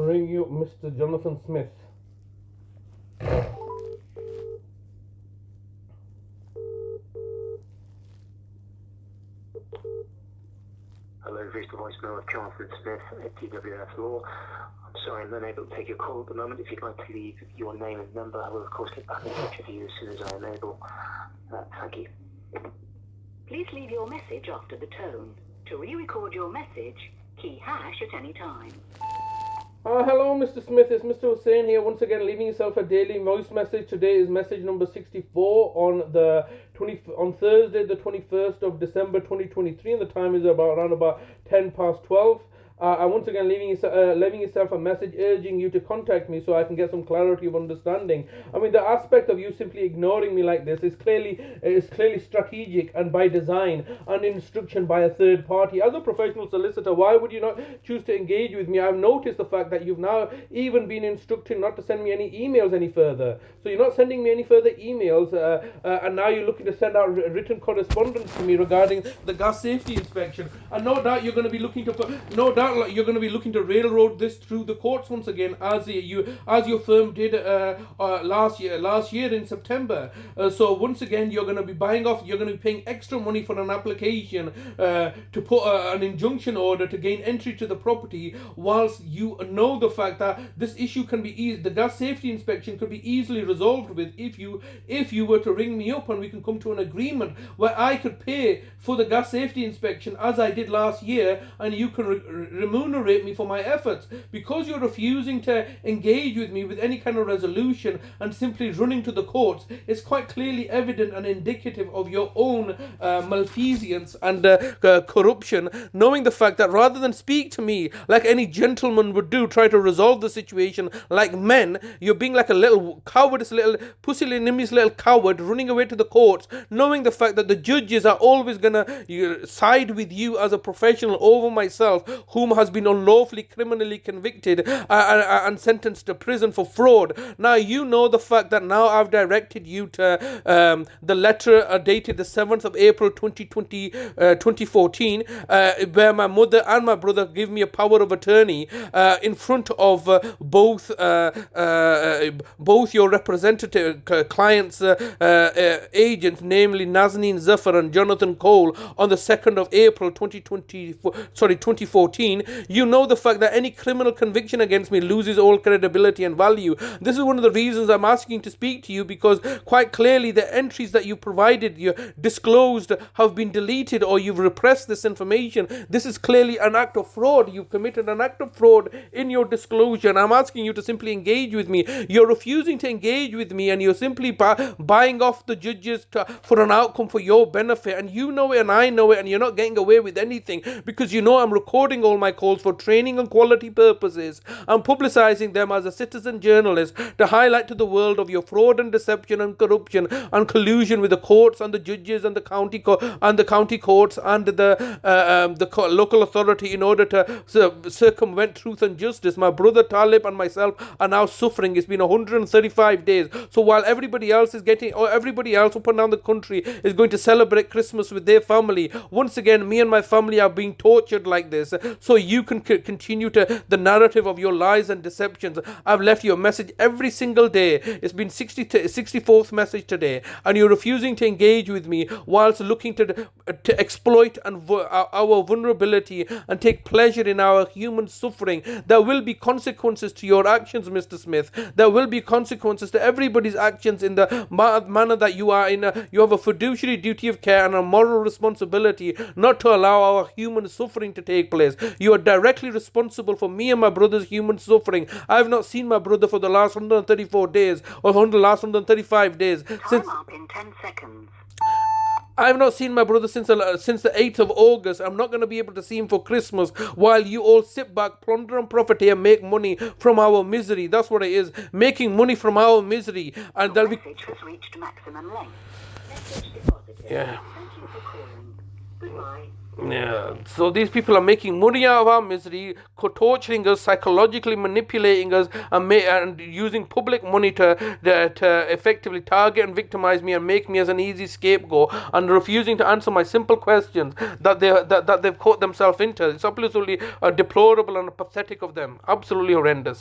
ring you Mr. Jonathan Smith. Hello, you've reached the voicemail of Jonathan Smith at DWF Law. I'm sorry I'm unable to take your call at the moment. If you'd like to leave your name and number, I will of course get back in touch with you as soon as I am able. Thank you. Please leave your message after the tone. To re-record your message, key hash at any time. Hello, Mr. Smith. It's Mr. Hussain here. Once again, leaving yourself a daily voice message. Today is message number 64 on Thursday, the 21st of December, 2023, and the time is around about 10 past 12. I once again leaving yourself a message urging you to contact me so I can get some clarity of understanding. I mean, the aspect of you simply ignoring me like this is clearly strategic and by design and instruction by a third party. As a professional solicitor, why would you not choose to engage with me? I've noticed the fact that you've now even been instructed not to send me any emails any further. So you're not sending me any further emails, and now you're looking to send out written correspondence to me regarding the gas safety inspection. And no doubt you're going to be looking to railroad this through the courts once again, as your firm did last year in September. So once again, you're going to be paying extra money for an application to put an injunction order to gain entry to the property, whilst you know the fact that this issue can be the gas safety inspection could be easily resolved with if you were to ring me up and we can come to an agreement where I could pay for the gas safety inspection as I did last year, and you can remunerate me for my efforts. Because you're refusing to engage with me with any kind of resolution and simply running to the courts, it's quite clearly evident and indicative of your own malfeasance and corruption, knowing the fact that rather than speak to me like any gentleman would do, try to resolve the situation like men, you're being like a little cowardice, little pusillanimous little coward running away to the courts, knowing the fact that the judges are always going to side with you as a professional over myself, whom has been unlawfully criminally convicted and sentenced to prison for fraud. Now you know the fact that now I've directed you to the letter dated the 7th of April 2014, where my mother and my brother give me a power of attorney in front of both your representative clients' agents, namely Nazneen Zafar and Jonathan Cole, on the 2nd of April 2014. You know the fact that any criminal conviction against me loses all credibility and value. This is one of the reasons I'm asking to speak to you, because quite clearly the entries that you provided, you disclosed, have been deleted, or you've repressed this information. This is clearly an act of fraud. You've committed an act of fraud in your disclosure, and I'm asking you to simply engage with me. You're refusing to engage with me, and you're simply buying off the judges for an outcome for your benefit, and you know it and I know it, and you're not getting away with anything, because you know I'm recording all my calls for training and quality purposes. I'm publicizing them as a citizen journalist to highlight to the world of your fraud and deception and corruption and collusion with the courts and the judges and the county courts and the local authority in order to circumvent truth and justice. My brother Talib and myself are now suffering. It's been 135 days. So while everybody else up and down the country is going to celebrate Christmas with their family, once again me and my family are being tortured like this, so you can continue to the narrative of your lies and deceptions. I've left you a message every single day. It's been 64th message today, and you're refusing to engage with me whilst looking to exploit our vulnerability and take pleasure in our human suffering. There will be consequences to your actions, Mr. Smith. There will be consequences to everybody's actions in the manner that you are in. You have a fiduciary duty of care and a moral responsibility not to allow our human suffering to take place. You are directly responsible for me and my brother's human suffering. I have not seen my brother for the last 134 days or the last 135 days. Time up in 10 seconds. I have not seen my brother since the 8th of August. I'm not going to be able to see him for Christmas while you all sit back, plunder and profit here, make money from our misery. That's what it is, making money from our misery. And Your message has reached maximum length. Message deposited. Yeah. Thank you for calling. Goodbye. Yeah, so these people are making money out of our misery, torturing us, psychologically manipulating us, and using public money to effectively target and victimize me and make me as an easy scapegoat, and refusing to answer my simple questions that they've caught themselves into. It's absolutely deplorable and pathetic of them. Absolutely horrendous.